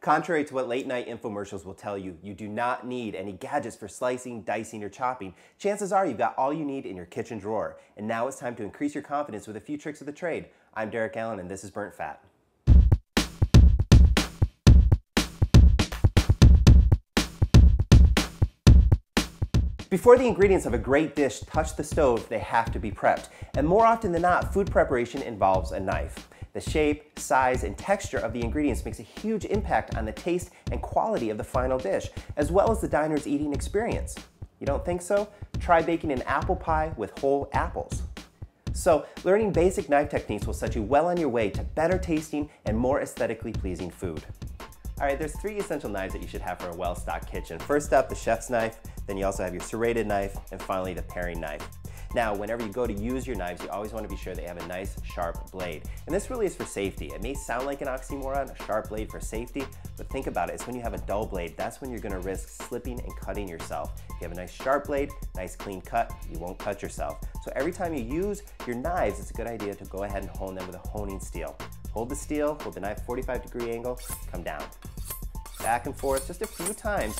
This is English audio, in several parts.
Contrary to what late night infomercials will tell you, you do not need any gadgets for slicing, dicing, or chopping. Chances are you've got all you need in your kitchen drawer. And now it's time to increase your confidence with a few tricks of the trade. I'm Derek Allen and this is Burnt Fat. Before the ingredients of a great dish touch the stove, they have to be prepped. And more often than not, food preparation involves a knife. The shape, size, and texture of the ingredients makes a huge impact on the taste and quality of the final dish, as well as the diner's eating experience. You don't think so? Try baking an apple pie with whole apples. So, learning basic knife techniques will set you well on your way to better tasting and more aesthetically pleasing food. Alright, there's 3 essential knives that you should have for a well-stocked kitchen. First up, the chef's knife, then you also have your serrated knife, and finally the paring knife. Now, whenever you go to use your knives, you always want to be sure they have a nice, sharp blade. And this really is for safety. It may sound like an oxymoron, a sharp blade for safety, but think about it. It's when you have a dull blade, that's when you're going to risk slipping and cutting yourself. If you have a nice sharp blade, nice clean cut, you won't cut yourself. So every time you use your knives, it's a good idea to go ahead and hone them with a honing steel. Hold the steel, hold the knife 45-degree angle, come down. Back and forth just a few times.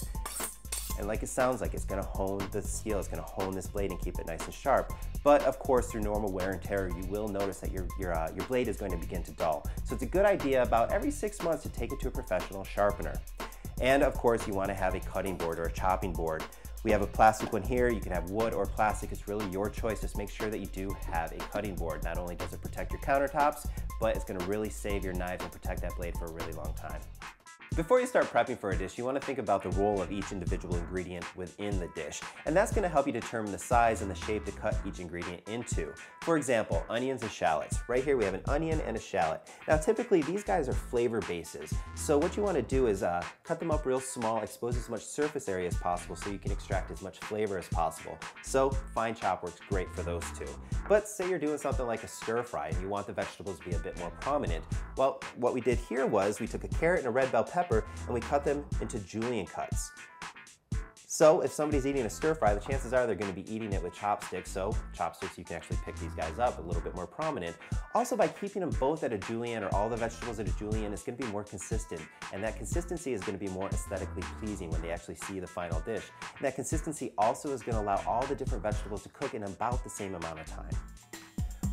And like it sounds like, it's gonna hone the steel, it's gonna hone this blade and keep it nice and sharp. But of course, through normal wear and tear, you will notice that your blade is going to begin to dull. So it's a good idea about every 6 months to take it to a professional sharpener. And of course, you wanna have a cutting board or a chopping board. We have a plastic one here, you can have wood or plastic, it's really your choice. Just make sure that you do have a cutting board. Not only does it protect your countertops, but it's gonna really save your knives and protect that blade for a really long time. Before you start prepping for a dish, you want to think about the role of each individual ingredient within the dish. And that's going to help you determine the size and the shape to cut each ingredient into. For example, onions and shallots. Right here we have an onion and a shallot. Now typically these guys are flavor bases. So what you want to do is cut them up real small, expose as much surface area as possible so you can extract as much flavor as possible. So fine chop works great for those two. But say you're doing something like a stir fry and you want the vegetables to be a bit more prominent. Well, what we did here was we took a carrot and a red bell pepper and we cut them into julienne cuts. So if somebody's eating a stir fry, the chances are they're going to be eating it with chopsticks, so chopsticks you can actually pick these guys up a little bit more prominent. Also, by keeping them both at a julienne or all the vegetables at a julienne, it's going to be more consistent, and that consistency is going to be more aesthetically pleasing when they actually see the final dish. And that consistency also is going to allow all the different vegetables to cook in about the same amount of time.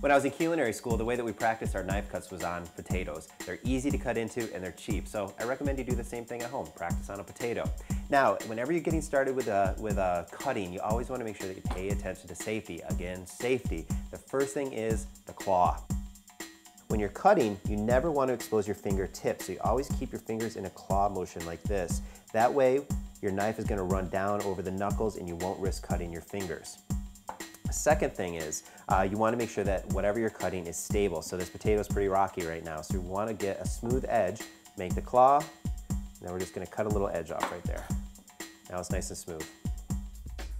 When I was in culinary school, the way that we practiced our knife cuts was on potatoes. They're easy to cut into and they're cheap, so I recommend you do the same thing at home. Practice on a potato. Now, whenever you're getting started with cutting, you always want to make sure that you pay attention to safety. Again, safety. The first thing is the claw. When you're cutting, you never want to expose your fingertips, so you always keep your fingers in a claw motion like this. That way, your knife is going to run down over the knuckles and you won't risk cutting your fingers. The second thing is you want to make sure that whatever you're cutting is stable. So this potato is pretty rocky right now, so you want to get a smooth edge. Make the claw. Now we're just going to cut a little edge off right there. Now it's nice and smooth.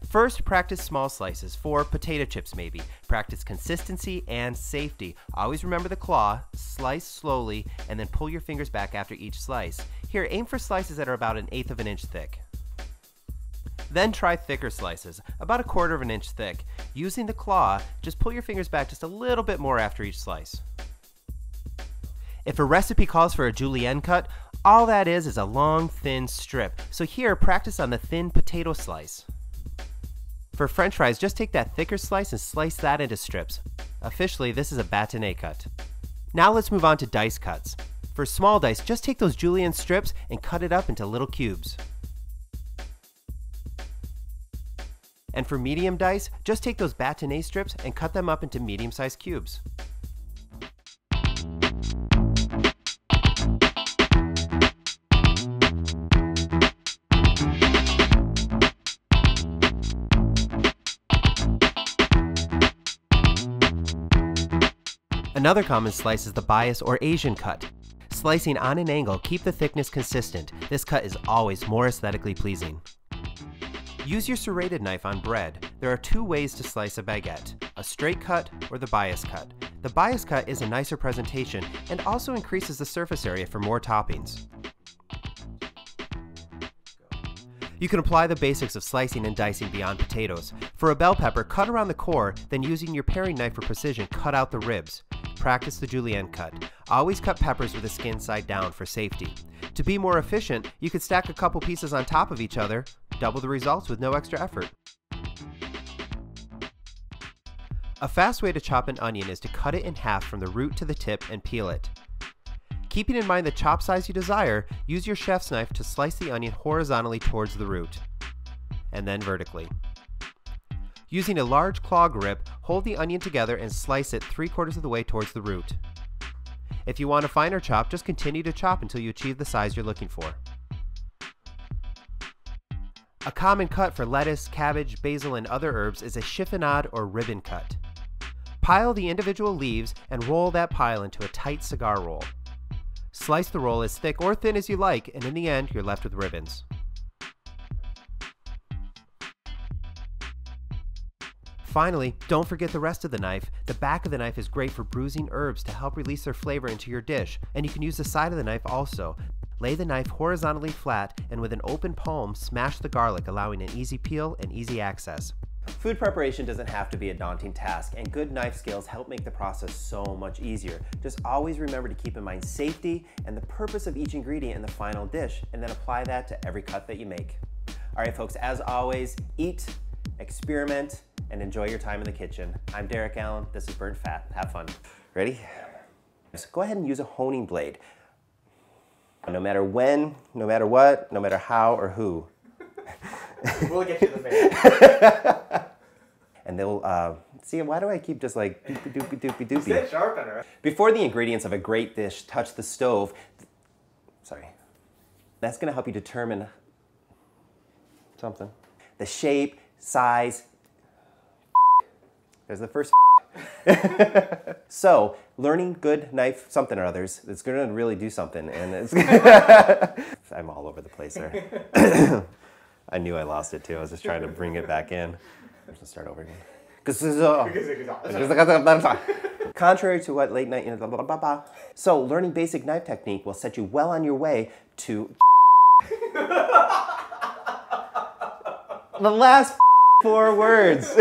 First, practice small slices for potato chips maybe. Practice consistency and safety. Always remember the claw, slice slowly, and then pull your fingers back after each slice. Here, aim for slices that are about 1/8 of an inch thick. Then try thicker slices, about 1/4 of an inch thick. Using the claw, just pull your fingers back just a little bit more after each slice. If a recipe calls for a julienne cut, all that is a long, thin strip. So here, practice on the thin potato slice. For French fries, just take that thicker slice and slice that into strips. Officially, this is a bâtonnet cut. Now let's move on to dice cuts. For small dice, just take those julienne strips and cut it up into little cubes. And for medium dice, just take those bâtonnet strips and cut them up into medium-sized cubes. Another common slice is the bias or Asian cut. Slicing on an angle, keep the thickness consistent. This cut is always more aesthetically pleasing. Use your serrated knife on bread. There are 2 ways to slice a baguette, a straight cut or the bias cut. The bias cut is a nicer presentation and also increases the surface area for more toppings. You can apply the basics of slicing and dicing beyond potatoes. For a bell pepper, cut around the core, then using your paring knife for precision, cut out the ribs. Practice the julienne cut. Always cut peppers with the skin side down for safety. To be more efficient, you could stack a couple pieces on top of each other, double the results with no extra effort. A fast way to chop an onion is to cut it in half from the root to the tip and peel it. Keeping in mind the chop size you desire, use your chef's knife to slice the onion horizontally towards the root, and then vertically. Using a large claw grip, hold the onion together and slice it 3/4 of the way towards the root. If you want a finer chop, just continue to chop until you achieve the size you're looking for. A common cut for lettuce, cabbage, basil, and other herbs is a chiffonade or ribbon cut. Pile the individual leaves and roll that pile into a tight cigar roll. Slice the roll as thick or thin as you like, and in the end, you're left with ribbons. Finally, don't forget the rest of the knife. The back of the knife is great for bruising herbs to help release their flavor into your dish, and you can use the side of the knife also. Lay the knife horizontally flat, and with an open palm, smash the garlic, allowing an easy peel and easy access. Food preparation doesn't have to be a daunting task, and good knife skills help make the process so much easier. Just always remember to keep in mind safety and the purpose of each ingredient in the final dish, and then apply that to every cut that you make. All right, folks, as always, eat, experiment, and enjoy your time in the kitchen. I'm Derek Allen. This is Burnt Fat. Have fun. Ready? So go ahead and use a honing blade. No matter when, no matter what, no matter how or who. We'll get you the man. And they'll, see, why do I keep just like doopy doopy doopy doopy? Stay sharpener. Before the ingredients of a great dish touch the stove, that's gonna help you determine something. The shape, size, there's the first So, learning good knife something or others, it's gonna really do something, and it's I'm all over the place there. I knew I lost it too. I was just trying to bring it back in. Let's just start over again. Contrary to what late night, So, learning basic knife technique will set you well on your way to the last 4 words.